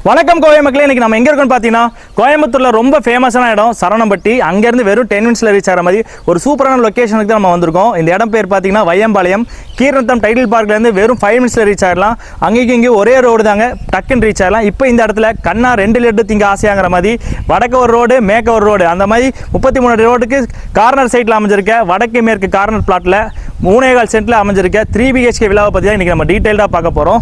வணக்கம் கோவை மக்களே. இன்னைக்கு நம்ம எங்க இருக்கோம்னு பார்த்தீங்கன்னா கோயம்புத்தூர்ல ரொம்ப ஃபேமஸான இடம் சரவணம்பட்டி. அங்கேருந்து வெறும் 10 மினிட்ஸ்ல ரீச் ஆகிற மாதிரி ஒரு சூப்பரான லொக்கேஷனுக்கு தான் நம்ம வந்திருக்கோம். இந்த இடம் பேர் பார்த்தீங்கன்னா வையம்பாளையம். கீரநத்தம் டைட்டில் பார்க்லேருந்து வெறும் 5 மினிட்ஸ்ல ரீச் ஆகிடலாம். அங்கேயும் இங்கே ஒரே ரோடு தாங்க, டக்குன்னு ரீச் ஆகலாம். இப்போ இந்த இடத்துல கண்ணா 2 லெட்டு திங்க ஆசையாங்கிற மாதிரி வடக்கு ஒரு ரோடு மேற்கு ஒரு ரோடு அந்த மாதிரி 33 ரோடுக்கு கார்னர் சைட்டில் அமைஞ்சிருக்க வடக்கு மேற்கு கார்னர் பிளாட்டில் 3.25 சென்ட்ல அமைஞ்சிருக்க 3 BHK விழாவை பற்றி தான் இன்றைக்கி நம்ம டீட்டெயில்டாக பார்க்க போகிறோம்.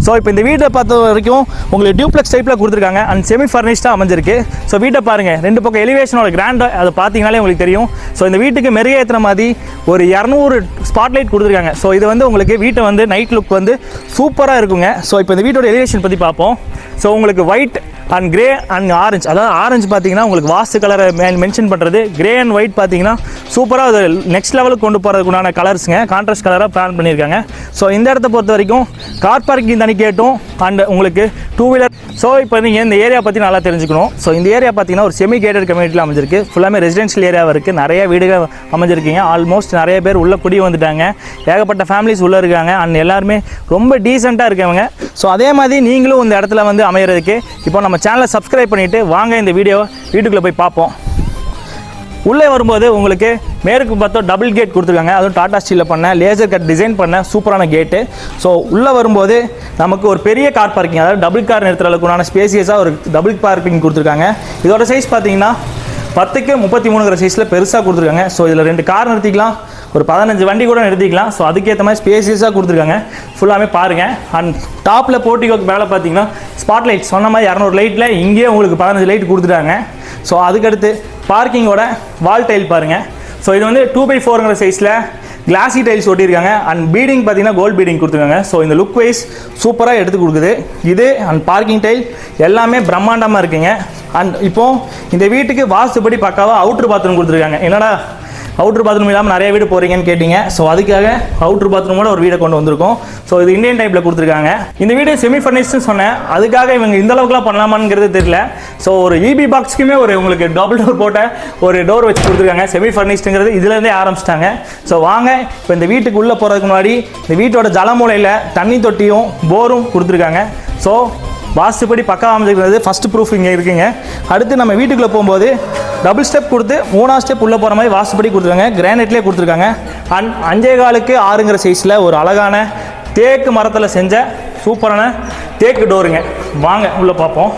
ஸோ இப்போ இந்த வீட்டை பார்த்த வரைக்கும் உங்களுக்கு டியூப்ளெக்ஸ் டைப்பில் கொடுத்துருக்காங்க அண்ட் செமி ஃபர்னிஷ்டாக அமைஞ்சிருக்கு. ஸோ வீட்டை பாருங்கள், 2 பக்கம் எலிவேஷனோட கிராண்ட் அதை பார்த்தீங்கனாலே உங்களுக்கு தெரியும். ஸோ இந்த வீட்டுக்கு மெருகேற்றுற மாதிரி ஒரு 200 ஸ்பாட்லைட் கொடுத்துருக்காங்க. ஸோ இது வந்து உங்களுக்கு வீட்டை வந்து நைட் லுக் வந்து சூப்பராக இருக்குங்க. ஸோ இப்போ இந்த வீட்டோட எலிவேஷன் பற்றி பார்ப்போம். ஸோ உங்களுக்கு white and grey and orange, அதாவது ஆரஞ்சு பார்த்தீங்கன்னா உங்களுக்கு வாஸ்து கலரை மென்ஷன் பண்ணுறது, கிரே அண்ட் ஒயிட் பார்த்தீங்கன்னா சூப்பராக அது நெக்ஸ்ட் லெவலுக்கு கொண்டு போகிறதுக்குண்டான கலர்ஸுங்க, கான்ட்ராஸ்ட் கலராக பிளான் பண்ணியிருக்காங்க. ஸோ இந்த இடத்த பொறுத்த வரைக்கும் கார் பார்க்கிங் தனி கேட்டும் அண்ட் உங்களுக்கு 2 வீலர். ஸோ இப்போ நீங்கள் இந்த ஏரியா பற்றி நல்லா தெரிஞ்சுக்கணும். ஸோ இந்த ஏரியா பார்த்தீங்கன்னா ஒரு செமி கேட்டட் கம்யூனிட்டியில் அமைஞ்சிருக்கு. ஃபுல்லாமே ரெசிடென்ஷியல் ஏரியாவாக இருக்குது. நிறைய வீடுகள் அமைஞ்சிருக்கீங்க. ஆல்மோஸ்ட் நிறைய பேர் உள்ள குடி வந்துட்டாங்க. ஏகப்பட்ட ஃபேமிலிஸ் உள்ளே இருக்காங்க அண்ட் எல்லாருமே ரொம்ப டீசெண்டாக இருக்கவங்க. ஸோ அதே மாதிரி நீங்களும் இந்த இடத்துல வந்து அமைகிறதுக்கு இப்போ நம்ம சேனலை சப்ஸ்கிரைப் பண்ணிவிட்டு வாங்க இந்த வீட்டுக்குள்ளே போய் பார்ப்போம். உள்ளே வரும்போது உங்களுக்கு மேற்கு பார்த்தோம் டபுள் கேட் கொடுத்துருக்காங்க. அதுவும் டாடா ஸ்டீலில் பண்ண லேசர் கட் டிசைன் பண்ண சூப்பரான கேட்டு. ஸோ உள்ளே வரும்போது நமக்கு ஒரு பெரிய கார் பார்க்கிங், அதாவது டபுள் கார் நிறுத்துற அளவுக்குனான ஸ்பேசியஸாக ஒரு டபுள் பார்க்கிங் கொடுத்துருக்காங்க. இதோட சைஸ் பார்த்தீங்கன்னா 10க்கு 33 சைஸில் பெருசாக கொடுத்துருக்காங்க. ஸோ இதில் 2 கார் நிறுத்திக்கலாம், ஒரு 15 வண்டி கூட நிறுத்திக்கலாம். ஸோ அதுக்கேற்ற மாதிரி ஸ்பேசியஸாக கொடுத்துருக்காங்க. ஃபுல்லாமே பாருங்கள். அண்ட் டாப்பில் போர்ட்டிகோக்கு மேலே பார்த்தீங்கன்னா ஸ்பாட் லைட் சொன்ன மாதிரி 200 லைட்டில் இங்கேயே உங்களுக்கு 15 லைட் கொடுத்துட்டாங்க. ஸோ அதுக்கடுத்து பார்க்கிங்கோட வால் டைல் பாருங்கள். ஸோ இது வந்து 2x4 சைஸில் கிளாசி டைல்ஸ் ஒட்டியிருக்காங்க. அண்ட் பீடிங் பார்த்தீங்கன்னா கோல்ட் பீடிங் கொடுத்துருக்காங்க. ஸோ இந்த லுக் வைஸ் சூப்பராக எடுத்து கொடுக்குது இது. அண்ட் பார்க்கிங் டைல் எல்லாமே பிரம்மாண்டமாக இருக்குங்க. அண்ட் இப்போது இந்த வீட்டுக்கு வாஸ்துபடி பக்காவாக அவுட்ரு பாத்ரூம் கொடுத்துருக்காங்க. என்னடா அவுட்ரு பாத்ரூம் இல்லாமல் நிறைய வீடு போகிறீங்கன்னு கேட்டிங்க. ஸோ அதுக்காக அவுட்ரு பாத்ரூமோட ஒரு வீடை கொண்டு வந்திருக்கோம். ஸோ இது இந்தியன் டைப்பில் கொடுத்துருக்காங்க. இந்த வீடு செமி ஃபர்னிஷ்டு சொன்னேன், அதுக்காக இவங்க இந்த அளவுக்குலாம் பண்ணலாமாங்கிறது தெரியல. ஸோ ஒரு இபி பாக்ஸ்க்குமே ஒரு உங்களுக்கு டபுள் டோர் போட்ட ஒரு டோர் வச்சு கொடுத்துருக்காங்க. செமி ஃபர்னிஷ்டுங்கிறது இதுலேருந்தே ஆரம்பிச்சிட்டாங்க. ஸோ வாங்க இப்போ இந்த வீட்டுக்கு உள்ளே போகிறதுக்கு முன்னாடி இந்த வீட்டோட ஜலமூலையில் தண்ணி தொட்டியும் போரும் கொடுத்துருக்காங்க. ஸோ வாஸ்துப்படி பக்கா அமைஞ்சிருக்கிறது ஃபஸ்ட்டு ப்ரூஃப் இங்கே இருக்குங்க. அடுத்து நம்ம வீட்டுக்குள்ளே போகும்போது டபுள் ஸ்டெப் கொடுத்து 3ஆவது ஸ்டெப் உள்ளே போகிற மாதிரி வாஸ்துப்படி கொடுத்துருக்காங்க. கிரானைட்லேயே கொடுத்துருக்காங்க. அண்ட் 5.25க்கு 6 சைஸில் ஒரு அழகான தேக்கு மரத்தில் செஞ்ச சூப்பரான தேக்கு டோருங்க. வாங்க உள்ளே பார்ப்போம்.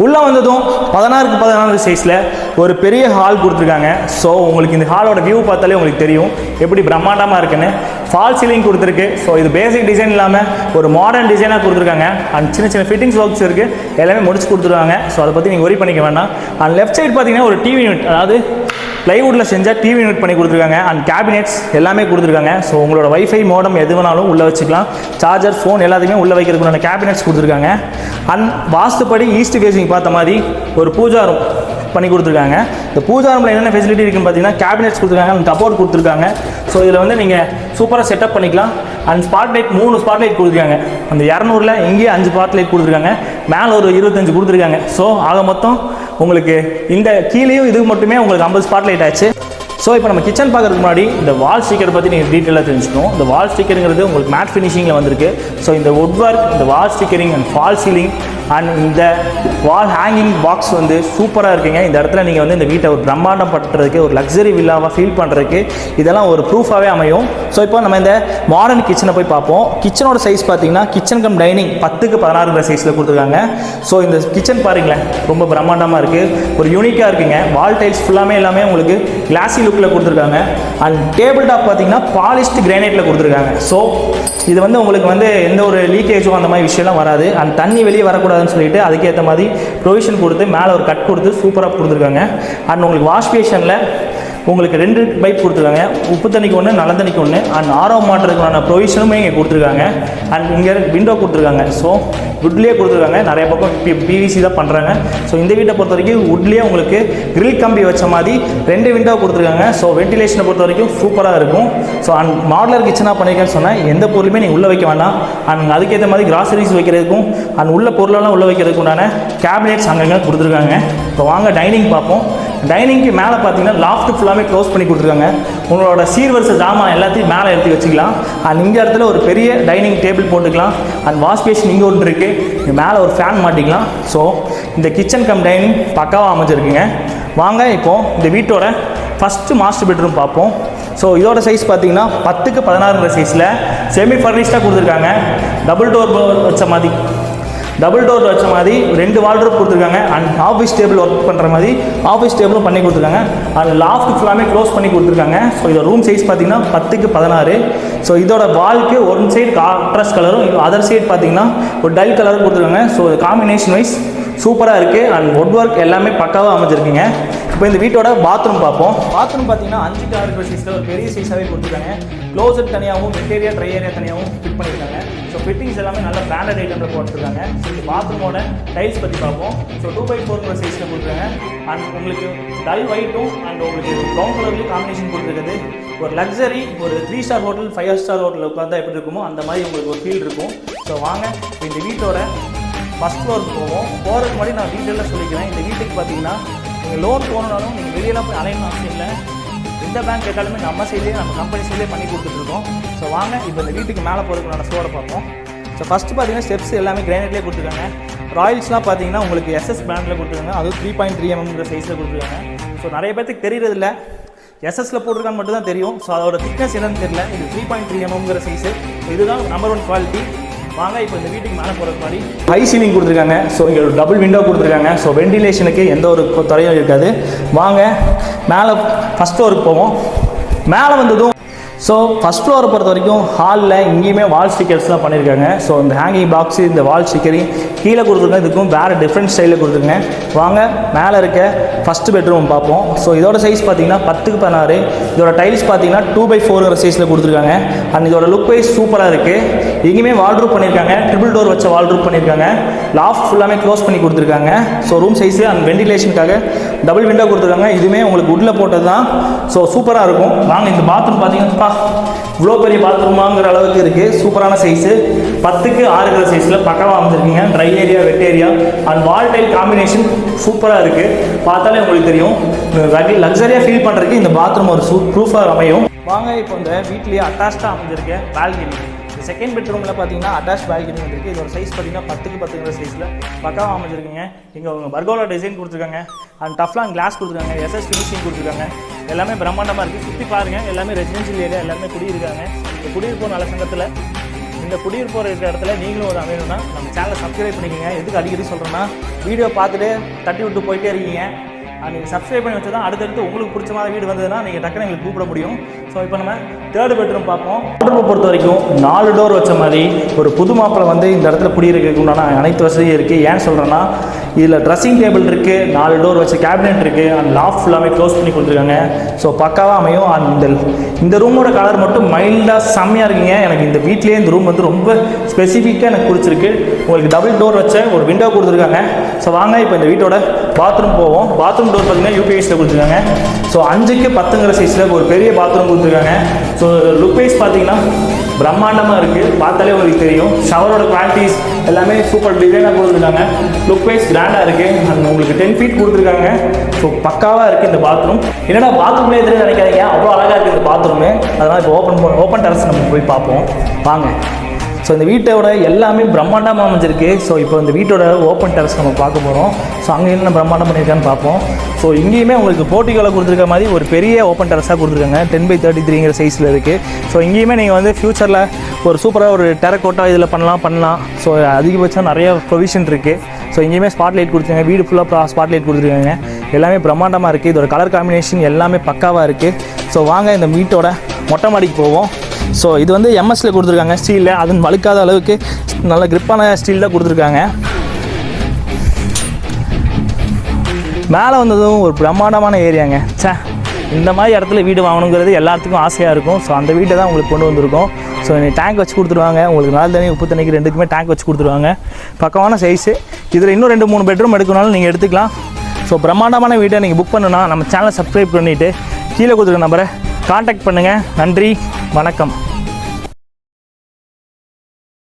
உள்ளே வந்ததும் 16க்கு 14 சைஸில் ஒரு பெரிய ஹால் கொடுத்துருக்காங்க. ஸோ உங்களுக்கு இந்த ஹாலோட வியூ பார்த்தாலே உங்களுக்கு தெரியும் எப்படி பிரம்மாண்டமாக இருக்குன்னு. ஃபால் சீலிங் கொடுத்துருக்கு. ஸோ இது பேசிக் டிசைன் இல்லாமல் ஒரு மாடர்ன் டிசைனாக கொடுத்துருக்காங்க. அண்ட் சின்ன சின்ன ஃபிட்டிங்ஸ் ஒர்க்ஸ் இருக்குது, எல்லாமே முடிச்சு கொடுத்துருக்காங்க. ஸோ அதை பற்றி நீங்கள் ஒரி பண்ணிக்க வேண்டாம். அண்ட் லெஃப்ட் சைடு பார்த்தீங்கன்னா ஒரு டிவி யூனிட், அதாவது ப்ளைவுட்டில் செஞ்ச டிவி யூனிட் பண்ணி கொடுத்துருக்காங்க. அண்ட் கேபினெட்ஸ் எல்லாமே கொடுத்துருக்காங்க. ஸோ உங்களோட வைஃபை மோடம் எது வேணாலும் உள்ளே வச்சுக்கலாம். சார்ஜர் ஃபோன் எல்லாத்தையுமே உள்ளே வைக்கிறதுக்குள்ள கேபினெட்ஸ் கொடுத்துருக்காங்க. அண்ட் வாஸ்துப்படி ஈஸ்ட் ஃபேஸிங் பார்த்த மாதிரி ஒரு பூஜா ரூம் பண்ணி கொடுத்துருக்காங்க. இந்த பூஜா ரூமில் என்னென்ன ஃபெசிலிட்டி இருக்குன்னு பார்த்தீங்கன்னா கேபினெட்ஸ் கொடுத்துருக்காங்க, அண்ட் கபோர்ட் கொடுத்துருக்காங்க. ஸோ இதில் வந்து நீங்கள் சூப்பராக செட்டப் பண்ணிக்கலாம். And spot light 3 spot light கொடுத்துருக்காங்க. அந்த 200ல் இங்கேயே 5 ஸ்பாட் லைட் கொடுத்துருக்காங்க. மேலே ஒரு 25 கொடுத்துருக்காங்க. ஸோ ஆக மொத்தம் உங்களுக்கு இந்த கீழேயும் இது மட்டுமே உங்களுக்கு 50 ஸ்பாட் லைட் ஆச்சு. ஸோ இப்போ நம்ம கிச்சன் பார்க்கறதுக்கு முன்னாடி இந்த வால் ஸ்டிக்கர் பற்றி நீங்கள் டீட்டெயிலாக தெரிஞ்சுக்கணும். இந்த வால் ஸ்டிக்கருங்கிறது உங்களுக்கு மேட் ஃபினிஷிங்கில் வந்திருக்கு. ஸோ இந்த வுட் ஒர்க், இந்த wall stickering and fall ceiling and இந்த வால் ஹேங்கிங் பாக்ஸ் வந்து சூப்பராக இருக்குங்க. இந்த இடத்துல நீங்கள் வந்து இந்த வீட்டை ஒரு பிரம்மாண்டம் பட்டுறதுக்கு, ஒரு லக்ஸரி வில்லாவாக ஃபீல் பண்ணுறதுக்கு இதெல்லாம் ஒரு ப்ரூஃபாகவே அமையும். ஸோ இப்போ நம்ம இந்த மாடர்ன் கிச்சனை போய் பார்ப்போம். கிச்சனோட சைஸ் பார்த்தீங்கன்னா கிச்சன் கம் டைனிங் 10க்கு 16 சைஸில் கொடுத்துருக்காங்க. ஸோ இந்த கிச்சன் பாருங்களேன், ரொம்ப பிரம்மாண்டமாக இருக்குது, ஒரு யூனிக்காக இருக்குங்க. வால் டைல்ஸ் ஃபுல்லாமே எல்லாமே உங்களுக்கு கிளாஸி லுக்கில் கொடுத்துருக்காங்க. அண்ட் டேபிள் டாப் பார்த்தீங்கன்னா பாலிஷ்டு கிரானைட்டில் கொடுத்துருக்காங்க. ஸோ இது வந்து உங்களுக்கு வந்து எந்த ஒரு லீக்கேஜும் அந்த மாதிரி விஷயம்லாம் வராது. அண்ட் தண்ணி வெளியே வரக்கூடாதுன்னு சொல்லிட்டு அதுக்கேற்ற மாதிரி ப்ரொவிஷன் கொடுத்து மேலே ஒரு கட் கொடுத்து சூப்பராக கொடுத்துருக்காங்க. அண்ட் உங்களுக்கு வாஷ் பேஷனில் உங்களுக்கு 2 பைப் கொடுத்துருக்காங்க, உப்பு தண்ணிக்கு ஒன்று, நல்ல தண்ணிக்கு ஒன்று. அண்ட் ஆரோ மாட்டுறதுக்கான ப்ரொவிஷனுமே இங்கே கொடுத்துருக்காங்க. அண்ட் இங்கே விண்டோ கொடுத்துருக்காங்க. ஸோ வுட்லேயே கொடுத்துருக்காங்க. நிறைய பக்கம் பிவிசி தான் பண்ணுறாங்க. ஸோ இந்த வீட்டை பொறுத்த வரைக்கும் வுட்லேயே உங்களுக்கு கிரில் கம்பி வச்ச மாதிரி 2 விண்டோ கொடுத்துருக்காங்க. ஸோ வென்டிலேஷனை பொறுத்த வரைக்கும் சூப்பராக இருக்கும். ஸோ அண்ட் மாடலர் கிச்சனாக பண்ணியிருக்கேன்னு சொன்னால் எந்த பொருளுமே நீங்கள் உள்ளே வைக்க வேண்டாம். அண்ட் அதுக்கேற்ற மாதிரி கிராசரிஸ் வைக்கிறதுக்கும் அண்ட் உள்ள பொருளெல்லாம் உள்ளே வைக்கிறதுக்கு உண்டான கேபினெட்ஸ் அங்கங்கே கொடுத்துருக்காங்க. இப்போ வாங்க டைனிங் பார்ப்போம். டைனிங்க்கு மேலே பார்த்தீங்கன்னா லாஃப்ட் ஃபுல்லாமே க்ளோஸ் பண்ணி கொடுத்துருக்காங்க. உங்களோட சீர்வரிசை ஜாமான் எல்லாத்தையும் மேலே எடுத்து வச்சுக்கலாம். அண்ட் இங்கே இடத்துல ஒரு பெரிய டைனிங் டேபிள் போட்டுக்கலாம். அண்ட் வாஷ் பேஷன் இங்கே ஒன்று இருக்குது. இங்கே மேலே ஒரு ஃபேன் மாட்டிக்கலாம். ஸோ இந்த கிச்சன் கம் டைனிங் பக்காவாக அமைச்சிருக்குங்க. வாங்க இப்போது இந்த வீட்டோட ஃபஸ்ட்டு மாஸ்டர் பெட்ரூம் பார்ப்போம். ஸோ இதோட சைஸ் பார்த்தீங்கன்னா 10க்கு 16 சைஸில் செமி ஃபர்னிஷ்டாக கொடுத்துருக்காங்க. டபுள் டோர் வச்ச மாதிரி 2 வால்ட்ரோப் கொடுத்துருக்காங்க. அண்ட் ஆஃபீஸ் டேபிள் ஒர்க் பண்ணுற மாதிரி ஆஃபீஸ் டேபிளும் பண்ணி கொடுத்துருக்காங்க. அண்ட் லாஃப்ட் ஃபுல்லாமே க்ளோஸ் பண்ணி கொடுத்துருக்காங்க. ஸோ இதோட ரூம் சைஸ் பார்த்தீங்கன்னா 10க்கு 16. ஸோ இதோட வால்க்கு ஒரு சைடு கான்ட்ராஸ்ட் கலரும், அதர் சைடு பார்த்தீங்கன்னா ஒரு டல் கலரும் கொடுத்துருக்காங்க. ஸோ காம்பினேஷன் வைஸ் சூப்பராக இருக்குது. அண்ட் வுட் ஒர்க் எல்லாமே பக்காவாக அமைச்சிருக்குங்க. இப்போ இந்த வீட்டோட பாத்ரூம் பார்ப்போம். பாத்ரூம் பார்த்தீங்கன்னா 5க்கு 6 சைஸில் ஒரு பெரிய சைஸாகவே கொடுத்துருக்காங்க. க்ளோசட் தனியாகவும், வெட் ஏரியா, ட்ரை ஏரியா தனியாகவும் ஃபிட் பண்ணியிருக்காங்க. ஸோ ஃபிட்டிங்ஸ் எல்லாமே நல்ல பிராண்டட் ஐட்டமில் போட்டுருக்காங்க. ஸோ இந்த பாத்ரூமோட டைல்ஸ் பற்றி பார்ப்போம். ஸோ 2x4 சைஸில் கொடுத்துருக்காங்க. அண்ட் உங்களுக்கு டல் ஒயிட்டும் அண்ட் உங்களுக்கு ப்ரௌன் கலர்லேயும் காம்பினேஷன் கொடுத்துருக்குது. ஒரு லக்ஸரி ஒரு 3 ஸ்டார் ஹோட்டல் 5 ஸ்டார் ஹோட்டலில் உட்காந்தா எப்படி இருக்குமோ அந்த மாதிரி உங்களுக்கு ஒரு ஃபீல் இருக்கும். ஸோ வாங்க இந்த வீட்டோட ஃபஸ்ட் ஃப்ளோருக்கு போவோம். போகிறதுக்கு முன்னாடி நான் டீட்டெயிலாக சொல்லிக்கிறேன். இந்த வீட்டுக்கு பார்த்தீங்கன்னா நீங்கள் லோன் போகணுன்னாலும் நீங்கள் வெளியெல்லாம் போய் அலையணும் அவசியம் இல்லை. எந்த பேங்க் கேட்டாலுமே நம்ம சைட்லேயே நம்ம கம்பெனி சைட்லேயே பண்ணி கொடுத்துட்ருக்கோம். ஸோ வாங்க இப்போ இந்த வீட்டுக்கு மேலே போகிறதுக்கான ஃப்ளோரை பார்ப்போம். ஸோ ஃபஸ்ட்டு பார்த்தீங்கன்னா ஸ்டெப்ஸ் எல்லாமே கிரானைட்லேயே கொடுத்துருக்காங்க. ராயல்ஸ்லாம் பார்த்தீங்கன்னா உங்களுக்கு எஸ்எஸ் பிராண்டில் கொடுத்துருக்காங்க. அதுவும் 3.3 mm சைஸில் கொடுத்துருக்காங்க. ஸோ நிறைய பேருக்கு தெரியறதில்ல, எஸ்எஸ்ல போட்டிருக்கான்னு மட்டும் தான் தெரியும். ஸோ அதோட திக்னஸ் என்னன்னு தெரியல. இது 3.3 mm சைஸு. இதுதான் நம்பர் 1 குவாலிட்டி. வாங்க இப்போ இந்த வீட்டுக்கு மேலே போகிற மாதிரி ஹை சீலிங் கொடுத்துருக்காங்க. ஸோ இங்கே ஒரு டபுள் விண்டோ கொடுத்துருக்காங்க. ஸோ வென்டிலேஷனுக்கு எந்த ஒரு துறையும் இருக்காது. வாங்க மேலே ஃபஸ்ட் ஃப்ளோருக்கு போவோம். மேலே வந்ததும் ஸோ ஃபஸ்ட் ஃப்ளோரை பொறுத்த வரைக்கும் ஹாலில் இங்கேயுமே வால் ஸ்டிக்கர்ஸ்லாம் பண்ணியிருக்காங்க. ஸோ இந்த ஹேங்கிங் பாக்ஸு, இந்த வால் ஸ்டிக்கரிங் கீழே கொடுத்துருங்க. இதுக்கும் வேறு டிஃப்ரெண்ட் ஸ்டைலில் கொடுத்துருங்க. வாங்க மேலே இருக்க ஃபஸ்ட்டு பெட்ரூம் பார்ப்போம். ஸோ இதோட சைஸ் பார்த்தீங்கன்னா 10க்கு 16. இதோட டைல்ஸ் பார்த்தீங்கன்னா 2x4 சைஸில் கொடுத்துருக்காங்க. அண்ட் இதோட லுக் வைஸ் சூப்பராக இருக்குது. எங்கேயுமே வால்ட்ரூப் பண்ணியிருக்காங்க. ட்ரிபிள் டோர் வச்ச வால்ட்ரூப் பண்ணியிருக்காங்க. லாஃப்ட் ஃபுல்லாமே க்ளோஸ் பண்ணி கொடுத்துருக்காங்க. ஸோ ரூம் சைஸு அண்ட் வென்டிலேஷனுக்காக டபுள் விண்டோ கொடுத்துருக்காங்க. இதுவுமே உங்களுக்கு உள்ள போட்டது தான். ஸோ சூப்பராக இருக்கும். வாங்க இந்த பாத்ரூம் பார்த்தீங்கன்னா இவ்வளோ பெரிய பாத்ரூமாங்கிற அளவுக்கு இருக்குது. சூப்பரான சைஸு 10க்கு 6 சைஸில் பக்கமாக அமைச்சிருக்கீங்க. Dry area, wet area and wall tile combination சூப்பராக இருக்குது. பார்த்தாலே உங்களுக்கு தெரியும். லக்ஸரியாக ஃபீல் பண்ணுறதுக்கு இந்த பாத்ரூம் ஒரு ப்ரூஃபாக அமையும். வாங்க இப்போ இந்த வீட்லேயே அட்டாச்சாக அமைஞ்சிருக்க பால்கனி. செகண்ட் பெட்ரூமில் பார்த்தீங்கன்னா அட்டாச் பால்கனி வந்துருக்கு. இதோட சைஸ் பார்த்தீங்கன்னா 10க்கு 10 சைஸில் பக்காவாக அமைஞ்சிருக்குங்க. இங்கே அவங்க பர்கோலா டிசைன் கொடுத்துருக்காங்க. அண்ட் டஃப்லான் கிளாஸ் கொடுத்துருக்காங்க. எஸ்எஸ் ஃபினிஷிங் கொடுத்துருக்காங்க. எல்லாமே பிரம்மாண்டமாக இருக்குது. சுற்றி பாருங்கள். எல்லாமே ரெசிடென்ஷியல் ஏரியா, எல்லாமே குடியிருக்காங்க. இந்த குடியிருப்போர் நல்ல சங்கத்தில் இந்த குடியிருப்போர் இருக்கிற இடத்துல நீங்களும் ஒரு அமையணும்னா நம்ம சேனலை சப்ஸ்கிரைப் பண்ணிக்கோங்க. எதுக்கு அடிக்கடி சொல்கிறேன்னா வீடியோ பார்த்துட்டு தட்டி விட்டு போயிட்டே இருக்கீங்க. நீங்கள் சப்ஸ்கிரைப் பண்ணி வச்சு தான் அடுத்தடுத்து உங்களுக்கு பிடிச்ச மாதிரி வீடு வந்ததுன்னா நீங்கள் டக்குன்னு எங்களுக்கு கூப்பிட முடியும். ஸோ இப்போ நம்ம தேர்ட் பெட்ரூம் பார்ப்போம். பெட்ரூமை பொறுத்த வரைக்கும் 4 டோர் வச்ச மாதிரி ஒரு புது மாப்பிள்ளை வந்து இந்த இடத்துல குடியிருக்கிறதுக்கு உண்டான அனைத்து வசதியும் இருக்குது. ஏன் சொல்கிறேன்னா இதில் ட்ரெஸ்ஸிங் டேபிள் இருக்குது, 4 டோர் வச்ச கேபினெட் இருக்குது. அண்ட் லாஃப்ட் ஃபுல்லாமே க்ளோஸ் பண்ணி கொடுத்துருக்காங்க. ஸோ பக்காவாக அமையும். அண்ட் இந்த ரூமோட கலர் மட்டும் மைல்டாக செம்மையாக இருக்குங்க. எனக்கு இந்த வீட்லேயே இந்த ரூம் வந்து ரொம்ப ஸ்பெசிஃபிக்காக எனக்கு பிடிச்சிருக்கு. உங்களுக்கு டபுள் டோர் வச்ச ஒரு விண்டோ கொடுத்துருக்காங்க. ஸோ வாங்க இப்போ இந்த வீட்டோட பாத்ரூம் போவோம். பாத்ரூம் டோர் பார்த்தீங்கன்னா யூபிஎஸ்ல கொடுத்துருக்காங்க. ஸோ 5க்கு 10 சைஸில் ஒரு பெரிய பாத்ரூம் கொடுத்துருக்காங்க. ஸோ லுக் வைஸ் பார்த்தீங்கன்னா பிரம்மாண்டமாக இருக்குது. பார்த்தாலே உங்களுக்கு தெரியும். ஷவரோட குவாலிட்டிஸ் எல்லாமே சூப்பர் டிசைனாக கொடுத்துருக்காங்க. லுக் வைஸ் கிராண்டாக இருக்குது. அண்ட் உங்களுக்கு 10 feet கொடுத்துருக்காங்க. ஸோ பக்காவாக இருக்குது இந்த பாத்ரூம். என்னடா பாத்ரூம்லேயே தெரியும் நினைக்காதீங்க, அவ்வளோ அழகாக இருக்குது இந்த பாத்ரூமு. அதனால் இப்போ ஓப்பன் டெரஸ் நம்ம போய் பார்ப்போம் வாங்க. ஸோ இந்த வீட்டோட எல்லாமே பிரம்மாண்டமாக அமைஞ்சிருக்கு. ஸோ இப்போ இந்த வீட்டோட ஓப்பன் டெரஸ் நம்ம பார்க்க போகிறோம். ஸோ அங்கே என்ன பிரம்மாண்டம் பண்ணியிருக்கான்னு பார்ப்போம். ஸோ இங்கேயுமே உங்களுக்கு போர்ட்டிகோல கொடுத்துருக்க மாதிரி ஒரு பெரிய ஓப்பன் டெரஸாக கொடுத்துருக்காங்க. 10x33 சைஸில் இருக்குது. ஸோ இங்கேயுமே நீங்கள் வந்து ஃப்யூச்சரில் ஒரு சூப்பராக ஒரு டெரக்கோட்டா இதில் பண்ணலாம். ஸோ அதிகபட்சம் நிறைய ப்ரொவிஷன் இருக்குது. ஸோ இங்கேயுமே ஸ்பாட் லைட் கொடுத்துருக்காங்க. வீடு ஃபுல்லாக ஸ்பாட் லைட் கொடுத்துருக்காங்க. எல்லாமே பிரம்மாண்டமாக இருக்குது. இதோட கலர் காம்பினேஷன் எல்லாமே பக்காவாக இருக்குது. ஸோ வாங்க இந்த வீட்டோட மொட்டை மாடிக்கு போவோம். ஸோ இது வந்து எம்எஸ்ல கொடுத்துருக்காங்க. ஸ்டீலில் அதுவும் வழுக்காத அளவுக்கு நல்ல கிரிப்பான ஸ்டீல் தான் கொடுத்துருக்காங்க. மேலே வந்ததும் ஒரு பிரம்மாண்டமான ஏரியாங்க. இந்த மாதிரி இடத்துல வீடு வாங்கணுங்கிறது எல்லாத்துக்கும் ஆசையாக இருக்கும். ஸோ அந்த வீட்டை தான் உங்களுக்கு கொண்டு வந்திருக்கோம். ஸோ டேங்க் வச்சு கொடுத்துருவாங்க உங்களுக்கு, நாலு தண்ணி உப்பு தண்ணிக்கு ரெண்டுக்குமே டேங்க் வச்சு கொடுத்துருவாங்க. பக்கமான சைஸு. இதில் இன்னும் 2-3 பெட்ரூம் எடுக்கணும்னாலும் நீங்கள் எடுத்துக்கலாம். ஸோ பிரம்மாண்டமான வீட்டை நீங்கள் புக் பண்ணுன்னா நம்ம சேனலை சப்ஸ்கிரைப் பண்ணிவிட்டு கீழே கொடுத்துருக்க நம்பரை காண்டாக்ட் பண்ணுங்கள். நன்றி, வணக்கம்.